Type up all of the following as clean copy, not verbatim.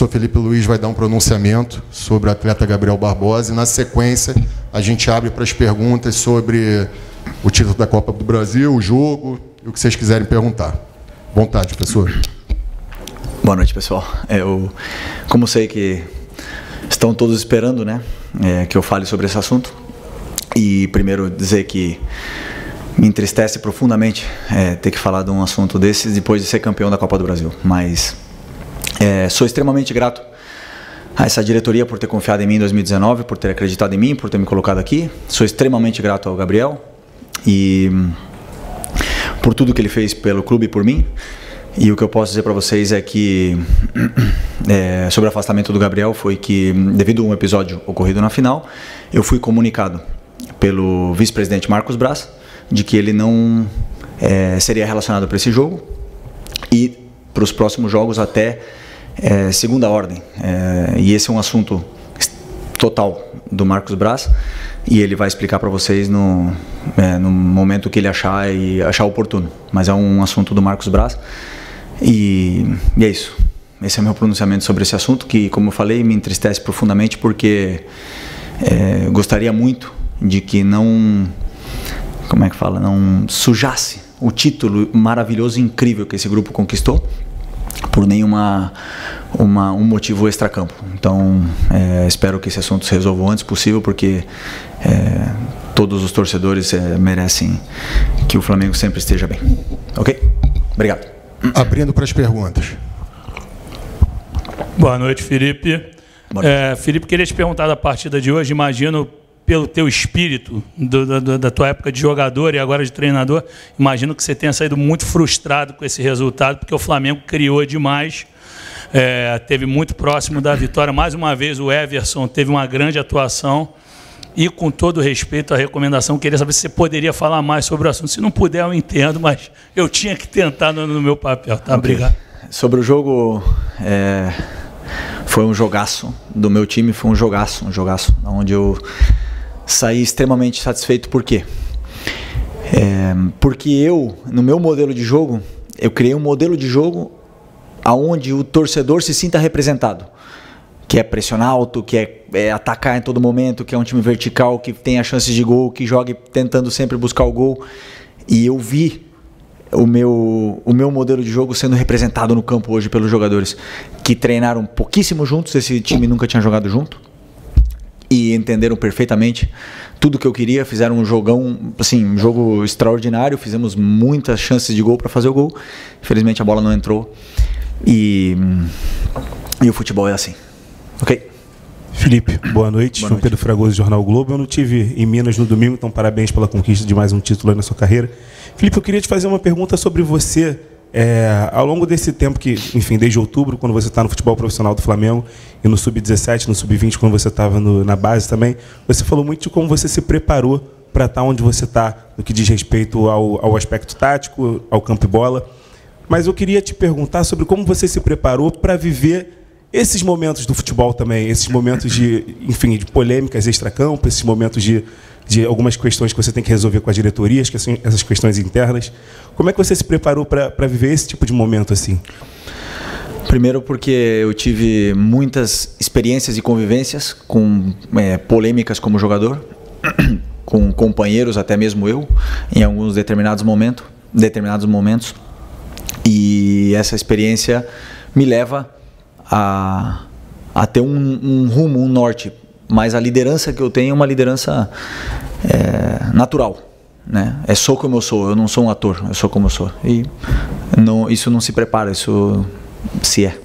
professor Felipe Luiz vai dar um pronunciamento sobre o atleta Gabriel Barbosa e, na sequência, a gente abre para as perguntas sobre o título da Copa do Brasil, o jogo e o que vocês quiserem perguntar. Vontade, professor. Boa noite, pessoal. Como sei que estão todos esperando, né, que eu fale sobre esse assunto, e primeiro dizer que me entristece profundamente ter que falar de um assunto desses depois de ser campeão da Copa do Brasil, mas sou extremamente grato a essa diretoria por ter confiado em mim em 2019, por ter acreditado em mim, por ter me colocado aqui. Sou extremamente grato ao Gabriel e por tudo que ele fez pelo clube e por mim. E o que eu posso dizer para vocês é que sobre o afastamento do Gabriel foi que, devido a um episódio ocorrido na final, eu fui comunicado pelo vice-presidente Marcos Braz de que ele não seria relacionado para esse jogo e para os próximos jogos até segunda ordem. E esse é um assunto total do Marcos Braz e ele vai explicar para vocês no momento que ele achar oportuno. Mas é um assunto do Marcos Braz e é isso. Esse é o meu pronunciamento sobre esse assunto que, como eu falei, me entristece profundamente porque gostaria muito de que não sujasse o título maravilhoso e incrível que esse grupo conquistou por um motivo extracampo. Então, espero que esse assunto se resolva o antes possível, porque todos os torcedores merecem que o Flamengo sempre esteja bem. Ok? Obrigado. Abrindo para as perguntas. Boa noite, Felipe. Felipe, queria te perguntar da partida de hoje. Imagino, pelo teu espírito da tua época de jogador e agora de treinador, imagino que você tenha saído muito frustrado com esse resultado, porque o Flamengo criou demais, teve muito próximo da vitória. Mais uma vez o Everson teve uma grande atuação e, com todo respeito à recomendação, queria saber se você poderia falar mais sobre o assunto. Se não puder, eu entendo, mas eu tinha que tentar no meu papel. Tá? Okay. Obrigado. Sobre o jogo, foi um jogaço do meu time, foi um jogaço, onde eu saí extremamente satisfeito. Por quê? Porque eu, no meu modelo de jogo, eu criei um modelo de jogo onde o torcedor se sinta representado, que é pressionar alto, que é atacar em todo momento, que é um time vertical, que tem a chance de gol, que jogue tentando sempre buscar o gol. E eu vi o meu modelo de jogo sendo representado no campo hoje pelos jogadores que treinaram pouquíssimo juntos. Esse time nunca tinha jogado junto e entenderam perfeitamente tudo que eu queria. Fizeram um jogão, assim, um jogo extraordinário. Fizemos muitas chances de gol para fazer o gol. Infelizmente a bola não entrou e o futebol é assim. Ok? Felipe, boa noite. João Pedro Fragoso, Jornal Globo. Eu não tive em Minas no domingo, então parabéns pela conquista de mais um título aí na sua carreira. Felipe, eu queria te fazer uma pergunta sobre você. Ao longo desse tempo que, enfim, desde outubro, quando você está no futebol profissional do Flamengo, e no Sub-17, no Sub-20, quando você estava na base também, você falou muito de como você se preparou para estar onde você está, no que diz respeito ao aspecto tático, ao campo e bola. Mas eu queria te perguntar sobre como você se preparou para viver esses momentos do futebol também, esses momentos de polêmicas extracampo, esses momentos de algumas questões que você tem que resolver com a diretoria, essas questões internas. Como é que você se preparou para viver esse tipo de momento assim? Primeiro porque eu tive muitas experiências e convivências com polêmicas como jogador, com companheiros, até mesmo eu, em alguns determinados momentos. E essa experiência me leva a ter um rumo, um norte. Mas a liderança que eu tenho é uma liderança natural, né? Sou como eu sou, eu não sou um ator, eu sou como eu sou. E isso não se prepara, isso se é.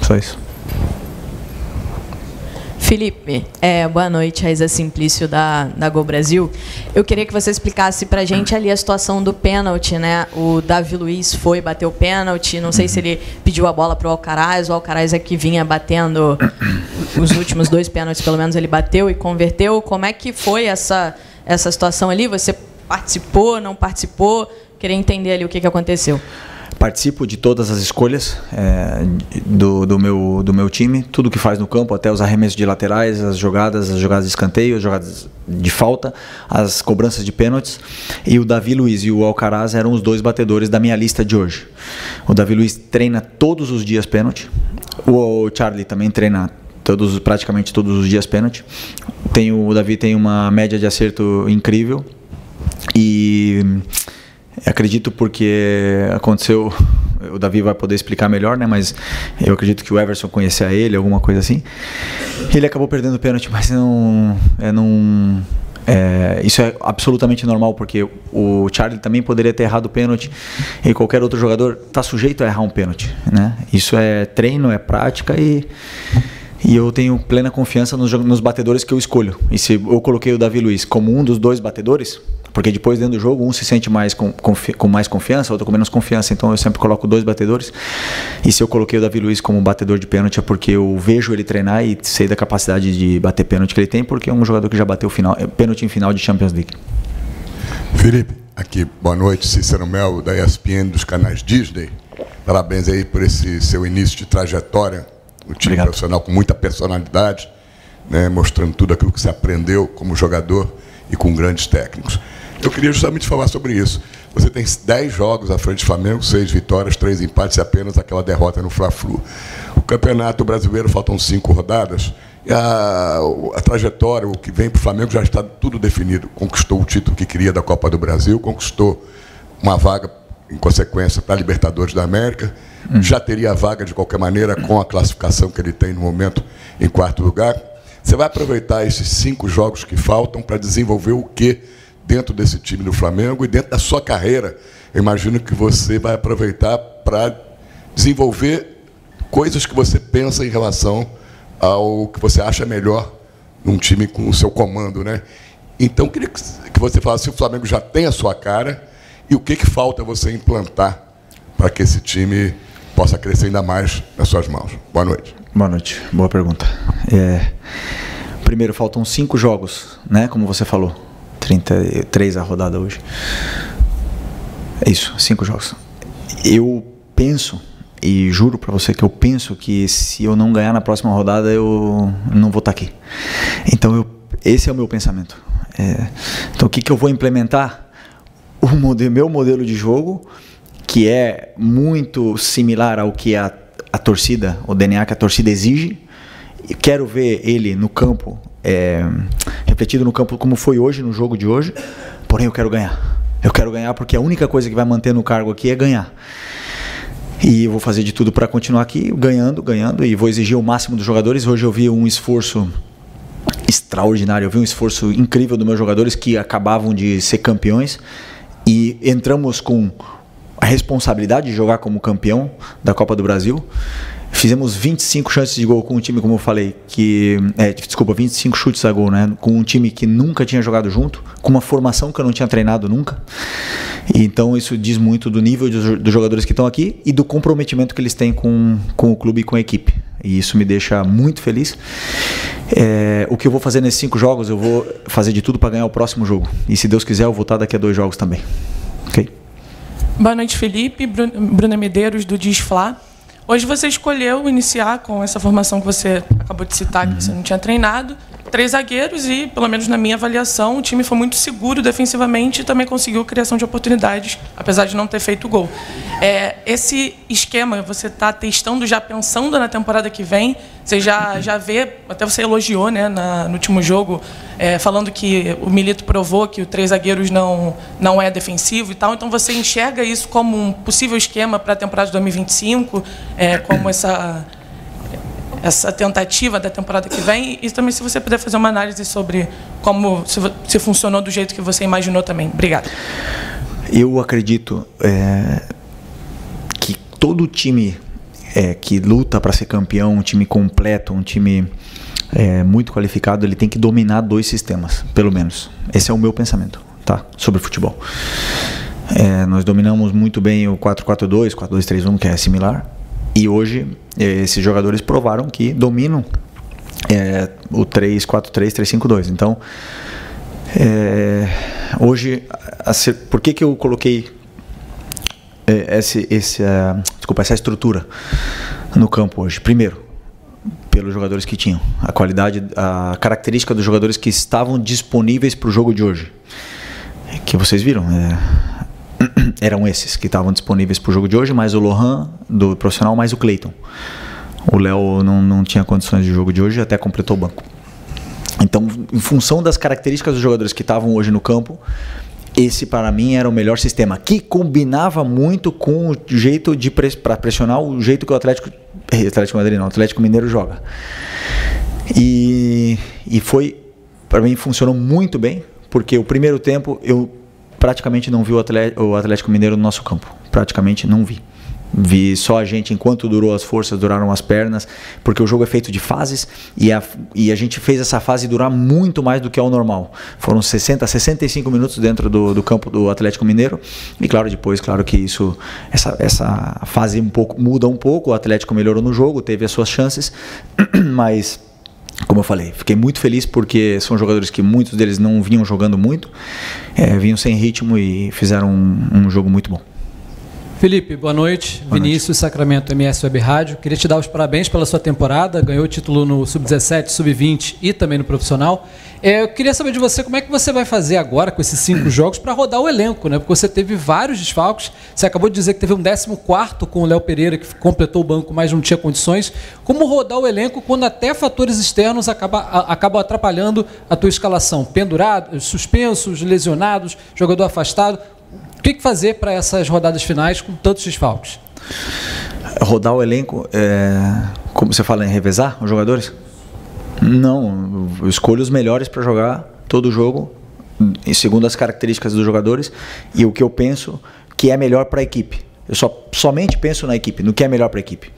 Só isso. Felipe, boa noite, Raíza Simplício da Gol Brasil. Eu queria que você explicasse pra gente ali a situação do pênalti, né? O Davi Luiz bateu o pênalti, não sei se ele pediu a bola pro Alcaraz, o Alcaraz é que vinha batendo os últimos 2 pênaltis, pelo menos ele bateu e converteu. Como é que foi essa situação ali? Você participou, não participou? Queria entender ali o que aconteceu. Participo de todas as escolhas do meu time, tudo que faz no campo, até os arremessos de laterais, as jogadas de escanteio, as jogadas de falta, as cobranças de pênaltis. E o Davi Luiz e o Alcaraz eram os 2 batedores da minha lista de hoje. O Davi Luiz treina todos os dias pênalti, O Charlie também treina praticamente todos os dias pênalti. O Davi tem uma média de acerto incrível e acredito porque aconteceu, o Davi vai poder explicar melhor, né? Mas eu acredito que o Everson conhecia ele, alguma coisa assim. Ele acabou perdendo o pênalti, mas isso é absolutamente normal, porque o Charlie também poderia ter errado o pênalti e qualquer outro jogador está sujeito a errar um pênalti, né? Isso é treino, é prática e eu tenho plena confiança nos batedores que eu escolho. E se eu coloquei o Davi Luiz como um dos 2 batedores, porque depois dentro do jogo um se sente mais com mais confiança, outro com menos confiança, então eu sempre coloco 2 batedores. E se eu coloquei o Davi Luiz como batedor de pênalti é porque eu vejo ele treinar e sei da capacidade de bater pênalti que ele tem, porque é um jogador que já bateu pênalti em final de Champions League. Felipe, aqui, boa noite, Cícero Mel, da ESPN, dos canais Disney. Parabéns aí por esse seu início de trajetória no time profissional, com muita personalidade, né, mostrando tudo aquilo que você aprendeu como jogador e com grandes técnicos. Eu queria justamente falar sobre isso. Você tem 10 jogos à frente do Flamengo, 6 vitórias, 3 empates e apenas aquela derrota no Fla-Flu. O Campeonato Brasileiro faltam 5 rodadas e a trajetória, o que vem para o Flamengo já está tudo definido. Conquistou o título que queria da Copa do Brasil, conquistou uma vaga, em consequência, para a Libertadores da América. Já teria a vaga de qualquer maneira com a classificação que ele tem no momento em 4º lugar. Você vai aproveitar esses 5 jogos que faltam para desenvolver o quê dentro desse time do Flamengo e dentro da sua carreira? Eu imagino que você vai aproveitar para desenvolver coisas que você pensa em relação ao que você acha melhor num time com o seu comando, né? Então, eu queria que você falasse se o Flamengo já tem a sua cara e o que falta você implantar para que esse time possa crescer ainda mais nas suas mãos. Boa noite. Boa noite, boa pergunta. Primeiro, faltam 5 jogos, né? Como você falou, 33 a rodada hoje. É isso, 5 jogos. Eu penso, e juro para você que eu penso que se eu não ganhar na próxima rodada, eu não vou estar aqui. Então, esse é o meu pensamento. Então, o que eu vou implementar? Meu modelo de jogo, que é muito similar ao que a torcida, o DNA que a torcida exige. Eu quero ver ele no campo, refletido no campo como foi hoje, no jogo de hoje, porém eu quero ganhar. Eu quero ganhar porque a única coisa que vai manter no cargo aqui é ganhar. E eu vou fazer de tudo para continuar aqui, ganhando, e vou exigir o máximo dos jogadores. Hoje eu vi um esforço extraordinário, eu vi um esforço incrível dos meus jogadores que acabavam de ser campeões e entramos com a responsabilidade de jogar como campeão da Copa do Brasil. Fizemos 25 chances de gol com um time, como eu falei, 25 chutes a gol, né? Com um time que nunca tinha jogado junto, com uma formação que eu não tinha treinado nunca. E então isso diz muito do nível dos jogadores que estão aqui e do comprometimento que eles têm com o clube e com a equipe. E isso me deixa muito feliz. O que eu vou fazer nesses 5 jogos, eu vou fazer de tudo para ganhar o próximo jogo. E se Deus quiser, eu vou estar daqui a 2 jogos também. Ok? Boa noite, Felipe. Bruna Medeiros, do Disfla. Hoje você escolheu iniciar com essa formação que você acabou de citar, que você não tinha treinado, 3 zagueiros e, pelo menos na minha avaliação, o time foi muito seguro defensivamente e também conseguiu criação de oportunidades, apesar de não ter feito gol. Esse esquema você está testando já pensando na temporada que vem, você já vê, até você elogiou, né, no último jogo, falando que o Milito provou que o 3 zagueiros não é defensivo e tal, então você enxerga isso como um possível esquema para a temporada de 2025, como essa tentativa da temporada que vem, e também se você puder fazer uma análise sobre como se funcionou do jeito que você imaginou também. Obrigado. Eu acredito que todo time que luta para ser campeão, um time completo, um time muito qualificado, ele tem que dominar 2 sistemas, pelo menos. Esse é o meu pensamento, tá? Sobre futebol. Nós dominamos muito bem o 4-4-2, 4-2-3-1, que é similar. E hoje, esses jogadores provaram que dominam o 3-4-3, 3-5-2. Então, hoje, por que eu coloquei essa estrutura no campo hoje? Primeiro, pelos jogadores que tinham. A qualidade, a característica dos jogadores que estavam disponíveis para o jogo de hoje. Que vocês viram, eram esses que estavam disponíveis para o jogo de hoje, mais o Lohan do profissional, mais o Cleiton. O Léo não tinha condições de jogo de hoje, até completou o banco. Então, em função das características dos jogadores que estavam hoje no campo, esse para mim era o melhor sistema, que combinava muito com o jeito para pressionar o jeito que o Atlético Mineiro joga. E foi, para mim, funcionou muito bem, porque o primeiro tempo eu praticamente não vi o Atlético Mineiro no nosso campo, praticamente não vi. Vi só a gente, enquanto durou as forças, duraram as pernas, porque o jogo é feito de fases e a gente fez essa fase durar muito mais do que é o normal. Foram 65 minutos dentro do campo do Atlético Mineiro e claro, depois, claro que essa fase muda um pouco, o Atlético melhorou no jogo, teve as suas chances, mas como eu falei, fiquei muito feliz porque são jogadores que muitos deles não vinham jogando muito, vinham sem ritmo e fizeram um jogo muito bom. Felipe, boa noite. Vinícius, Sacramento MS Web Rádio. Queria te dar os parabéns pela sua temporada. Ganhou o título no Sub-17, Sub-20 e também no profissional. Eu queria saber de você como é que você vai fazer agora com esses 5 jogos para rodar o elenco, né? Porque você teve vários desfalques. Você acabou de dizer que teve um 14º com o Léo Pereira, que completou o banco, mas não tinha condições. Como rodar o elenco quando até fatores externos acabam atrapalhando a tua escalação? Pendurados, suspensos, lesionados, jogador afastado. O que fazer para essas rodadas finais com tantos desfalques? Rodar o elenco, como você fala, em revezar os jogadores? Não, eu escolho os melhores para jogar todo o jogo, segundo as características dos jogadores e o que eu penso que é melhor para a equipe. Eu somente penso na equipe, no que é melhor para a equipe.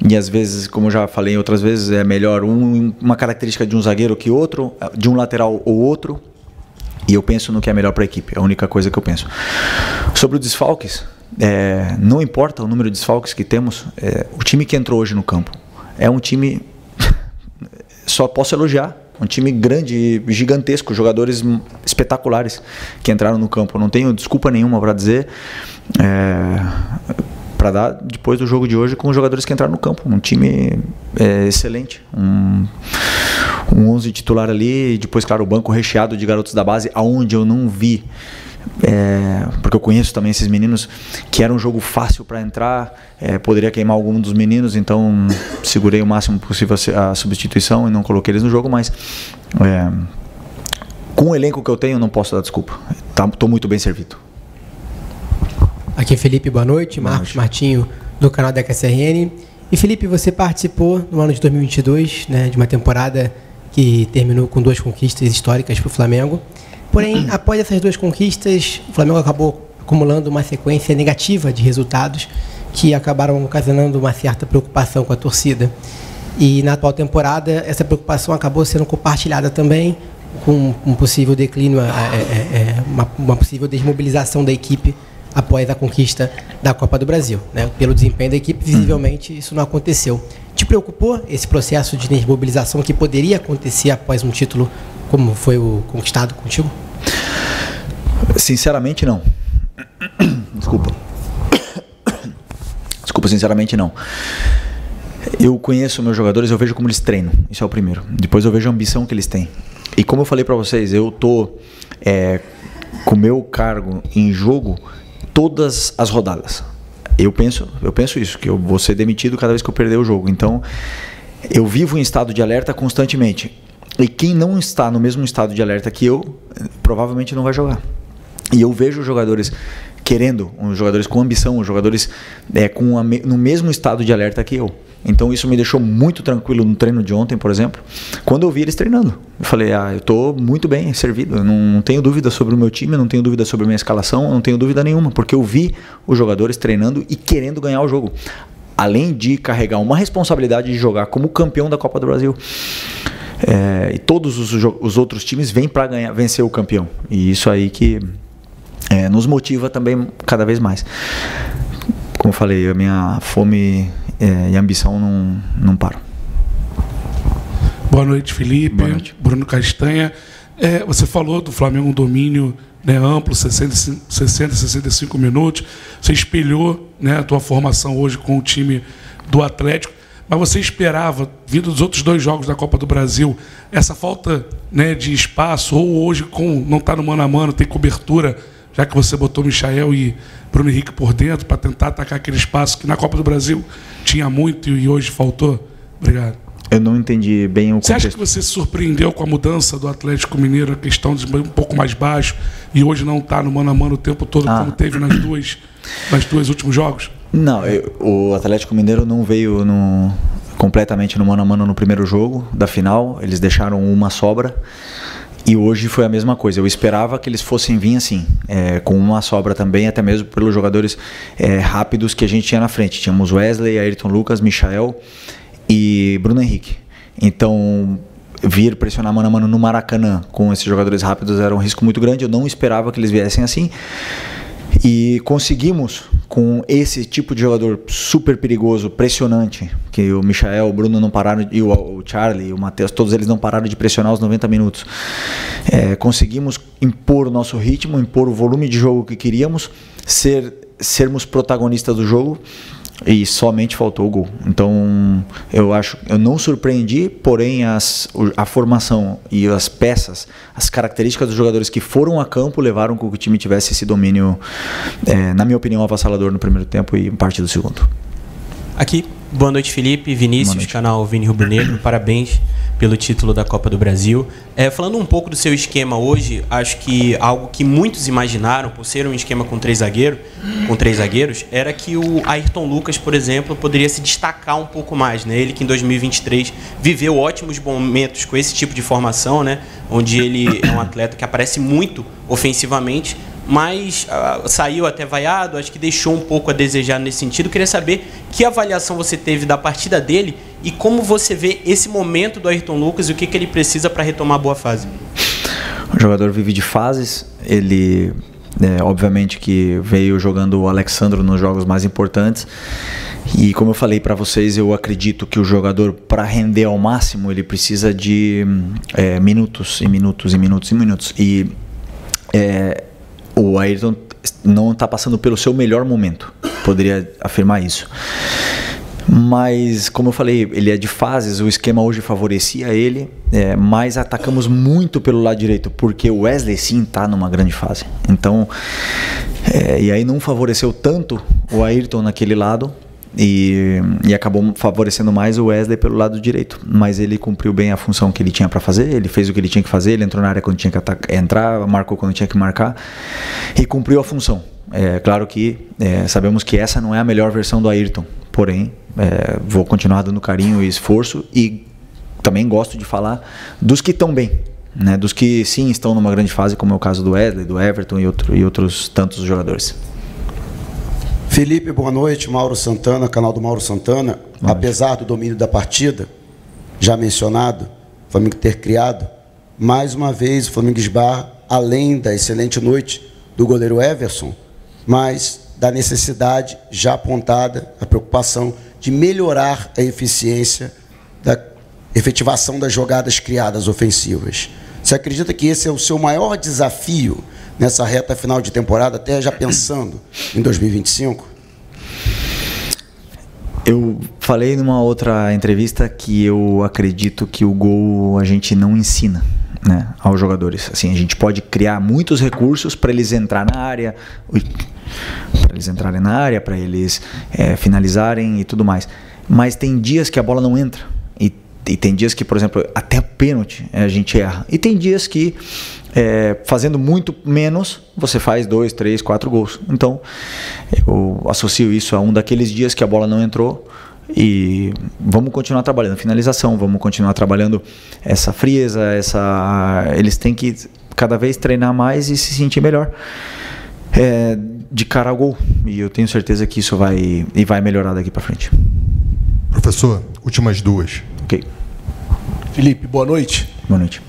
E às vezes, como eu já falei outras vezes, é melhor uma característica de um zagueiro que outro, de um lateral ou outro. E eu penso no que é melhor para a equipe, é a única coisa que eu penso. Sobre os desfalques, não importa o número de desfalques que temos, o time que entrou hoje no campo é um time, só posso elogiar, um time grande, gigantesco, jogadores espetaculares que entraram no campo. Eu não tenho desculpa nenhuma para dizer, para dar depois do jogo de hoje com os jogadores que entraram no campo. Um time excelente, um 11 titular ali, e depois, claro, o banco recheado de garotos da base, aonde eu não vi, porque eu conheço também esses meninos, que era um jogo fácil para entrar, poderia queimar algum dos meninos, então segurei o máximo possível a substituição e não coloquei eles no jogo, mas com o elenco que eu tenho, não posso dar desculpa. Estou muito bem servido. Aqui é Felipe, boa noite. Marcos Martinho, do canal da KSRN. E Felipe, você participou no ano de 2022, né, de uma temporada que terminou com 2 conquistas históricas para o Flamengo. Porém, após essas 2 conquistas, o Flamengo acabou acumulando uma sequência negativa de resultados que acabaram ocasionando uma certa preocupação com a torcida. E na atual temporada, essa preocupação acabou sendo compartilhada também com um possível declínio, uma possível desmobilização da equipe após a conquista da Copa do Brasil, né? Pelo desempenho da equipe, visivelmente isso não aconteceu. Te preocupou esse processo de desmobilização que poderia acontecer após um título como foi o conquistado contigo? Sinceramente, não. Desculpa, sinceramente não. Eu conheço meus jogadores, eu vejo como eles treinam, isso é o primeiro. Depois eu vejo a ambição que eles têm. E como eu falei para vocês, eu tô com o meu cargo em jogo todas as rodadas. Eu penso isso, que eu vou ser demitido cada vez que eu perder o jogo. Então, eu vivo em estado de alerta constantemente. E quem não está no mesmo estado de alerta que eu, provavelmente não vai jogar. E eu vejo jogadores querendo, jogadores com ambição, jogadores no mesmo estado de alerta que eu. Então isso me deixou muito tranquilo no treino de ontem, por exemplo, quando eu vi eles treinando. Eu falei, eu estou muito bem servido, eu não tenho dúvida sobre o meu time, não tenho dúvida sobre a minha escalação, não tenho dúvida nenhuma, porque eu vi os jogadores treinando e querendo ganhar o jogo. Além de carregar uma responsabilidade de jogar como campeão da Copa do Brasil. E todos os outros times vêm para vencer o campeão. E isso aí que nos motiva também cada vez mais. Como eu falei, a minha fome e ambição não param. Boa noite, Felipe. Boa noite. Bruno Castanha. Você falou do Flamengo um domínio amplo, 65 minutos. Você espelhou a tua formação hoje com o time do Atlético. Mas você esperava, vindo dos outros 2 jogos da Copa do Brasil, essa falta de espaço, ou hoje, com não estar no mano a mano, tem cobertura já que você botou Michael e Bruno Henrique por dentro para tentar atacar aquele espaço que na Copa do Brasil tinha muito e hoje faltou? Obrigado. Eu não entendi bem o contexto. Você acha que você se surpreendeu com a mudança do Atlético Mineiro, a questão de um pouco mais baixo, e hoje não está no mano a mano o tempo todo, como teve nas duas últimos jogos? Não, o Atlético Mineiro não veio completamente no mano a mano no primeiro jogo da final. Eles deixaram uma sobra. E hoje foi a mesma coisa. Eu esperava que eles fossem vir assim, com uma sobra também, até mesmo pelos jogadores rápidos que a gente tinha na frente. Tínhamos Wesley, Ayrton Lucas, Michael e Bruno Henrique. Então, vir pressionar mano a mano no Maracanã com esses jogadores rápidos era um risco muito grande. Eu não esperava que eles viessem assim. E conseguimos, com esse tipo de jogador super perigoso, pressionante, que o Michael, o Bruno não pararam, e o Charlie, o Matheus, todos eles não pararam de pressionar os 90 minutos. Conseguimos impor o nosso ritmo, impor o volume de jogo que queríamos, sermos protagonistas do jogo. E somente faltou o gol. Então, eu não surpreendi, porém a formação e as peças, as características dos jogadores que foram a campo levaram com que o time tivesse esse domínio, na minha opinião, avassalador no primeiro tempo e parte do segundo. Aqui, boa noite, Felipe, Vinícius, canal Vini Rubro Negro, parabéns pelo título da Copa do Brasil. Falando um pouco do seu esquema hoje, acho que algo que muitos imaginaram, por ser um esquema com três zagueiros, era que o Ayrton Lucas, por exemplo, poderia se destacar um pouco mais, né? Ele que em 2023 viveu ótimos momentos com esse tipo de formação, né? Onde ele é um atleta que aparece muito ofensivamente, mas saiu até vaiado, acho que deixou um pouco a desejar nesse sentido. Queria saber que avaliação você teve da partida dele e como você vê esse momento do Ayrton Lucas e o que ele precisa para retomar a boa fase. O jogador vive de fases, ele obviamente que veio jogando o Alexandro nos jogos mais importantes. E como eu falei para vocês, eu acredito que o jogador, para render ao máximo, ele precisa de minutos e minutos e minutos e minutos. E o Ayrton não está passando pelo seu melhor momento, poderia afirmar isso. Mas, como eu falei, ele é de fases, o esquema hoje favorecia ele, mas atacamos muito pelo lado direito, porque o Wesley sim está numa grande fase. Então, e aí não favoreceu tanto o Ayrton naquele lado, e acabou favorecendo mais o Wesley pelo lado direito, mas ele cumpriu bem a função que ele tinha para fazer, ele fez o que ele tinha que fazer, ele entrou na área quando tinha que entrar, marcou quando tinha que marcar e cumpriu a função. Claro que sabemos que essa não é a melhor versão do Ayrton, porém vou continuar dando carinho e esforço, e também gosto de falar dos que estão bem, né, dos que sim estão numa grande fase, como é o caso do Wesley, do Everton e outros tantos jogadores. Felipe, boa noite. Mauro Santana, canal do Mauro Santana. Apesar do domínio da partida, já mencionado, o Flamengo ter criado, mais uma vez o Flamengo esbarra, além da excelente noite do goleiro Everson, mas da necessidade já apontada, a preocupação de melhorar a eficiência da efetivação das jogadas criadas ofensivas. Você acredita que esse é o seu maior desafio nessa reta final de temporada, até já pensando em 2025? Eu falei numa outra entrevista que eu acredito que o gol a gente não ensina, né, aos jogadores. Assim, a gente pode criar muitos recursos para eles entrarem na área, para eles finalizarem e tudo mais. Mas tem dias que a bola não entra. E tem dias que, por exemplo, até pênalti a gente erra. E tem dias que, fazendo muito menos, você faz 2, 3, 4 gols. Então, eu associo isso a um daqueles dias que a bola não entrou. E vamos continuar trabalhando finalização, vamos continuar trabalhando essa frieza, eles têm que cada vez treinar mais e se sentir melhor de cara ao gol. E eu tenho certeza que isso vai melhorar daqui para frente. Professor, últimas duas. Ok. Felipe, boa noite. Boa noite.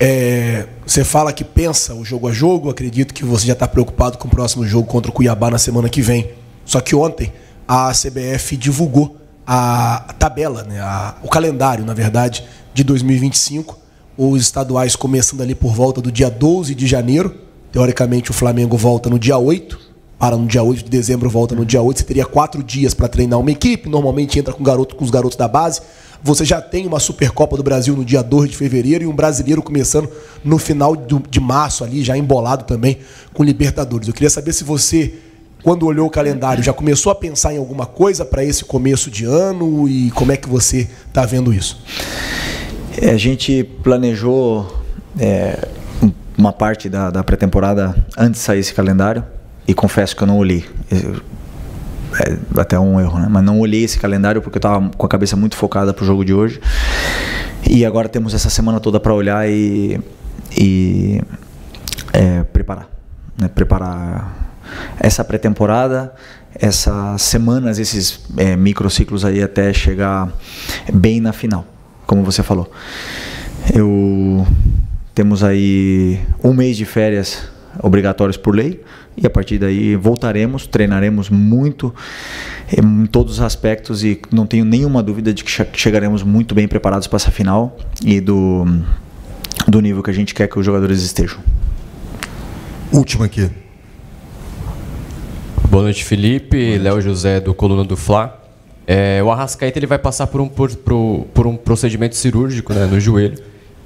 Você fala que pensa o jogo a jogo, acredito que você já está preocupado com o próximo jogo contra o Cuiabá na semana que vem. Só que ontem a CBF divulgou a tabela, né, o calendário, na verdade, de 2025. Os estaduais começando ali por volta do dia 12 de janeiro. Teoricamente o Flamengo volta no dia 8. Para no dia 8 de dezembro, volta no dia 8. Você teria 4 dias para treinar uma equipe. Normalmente entra com os garotos da base. Você já tem uma Supercopa do Brasil no dia 2 de fevereiro e um brasileiro começando no final de março ali, já embolado também com Libertadores. Eu queria saber se você, quando olhou o calendário, já começou a pensar em alguma coisa para esse começo de ano e como é que você está vendo isso? A gente planejou uma parte da pré-temporada antes de sair esse calendário e confesso que eu não olhei. Até um erro, né? Mas não olhei esse calendário porque eu estava com a cabeça muito focada para o jogo de hoje. E agora temos essa semana toda para olhar e preparar. Né? Preparar essa pré-temporada, essas semanas, esses microciclos aí até chegar bem na final, como você falou. Temos aí um mês de férias obrigatórios por lei e a partir daí voltaremos, treinaremos muito em todos os aspectos e não tenho nenhuma dúvida de que chegaremos muito bem preparados para essa final e do nível que a gente quer que os jogadores estejam. Última aqui. Boa noite, Felipe. Léo José, do Coluna do Fla. O Arrascaeta ele vai passar por um procedimento cirúrgico, né, no joelho.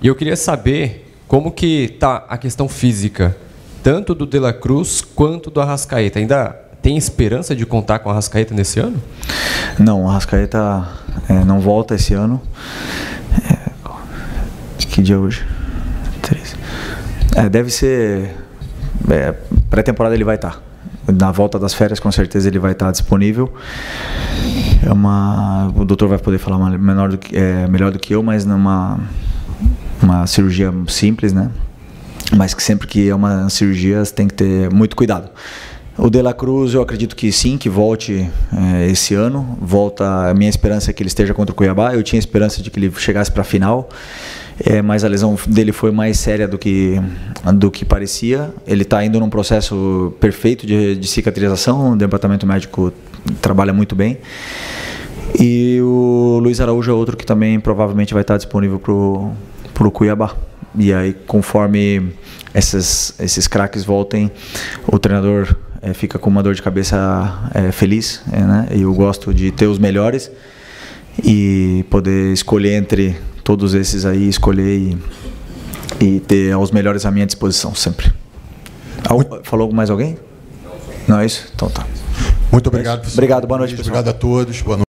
E eu queria saber como que está a questão física, tanto do De La Cruz quanto do Arrascaeta. Ainda tem esperança de contar com o Arrascaeta nesse ano? Não, o Arrascaeta não volta esse ano. Que dia é hoje? 13. Deve ser... pré-temporada ele vai estar. Na volta das férias, com certeza, ele vai estar disponível. O doutor vai poder falar melhor do que eu, mas numa cirurgia simples, né? Mas que sempre que é uma cirurgia, você tem que ter muito cuidado. O De La Cruz, eu acredito que sim, que volte esse ano. A minha esperança é que ele esteja contra o Cuiabá. Eu tinha esperança de que ele chegasse para a final. Mas a lesão dele foi mais séria do que parecia. Ele está indo num processo perfeito de cicatrização, o departamento médico trabalha muito bem. E o Luiz Araújo é outro que também provavelmente vai estar disponível para o Cuiabá. E aí, conforme esses craques voltem, o treinador fica com uma dor de cabeça feliz, né? E eu gosto de ter os melhores e poder escolher entre todos esses aí, escolher e ter os melhores à minha disposição sempre. Falou mais alguém? Não é isso? Então tá. Muito obrigado. Obrigado, boa noite, pessoal. Obrigado a todos. Boa noite.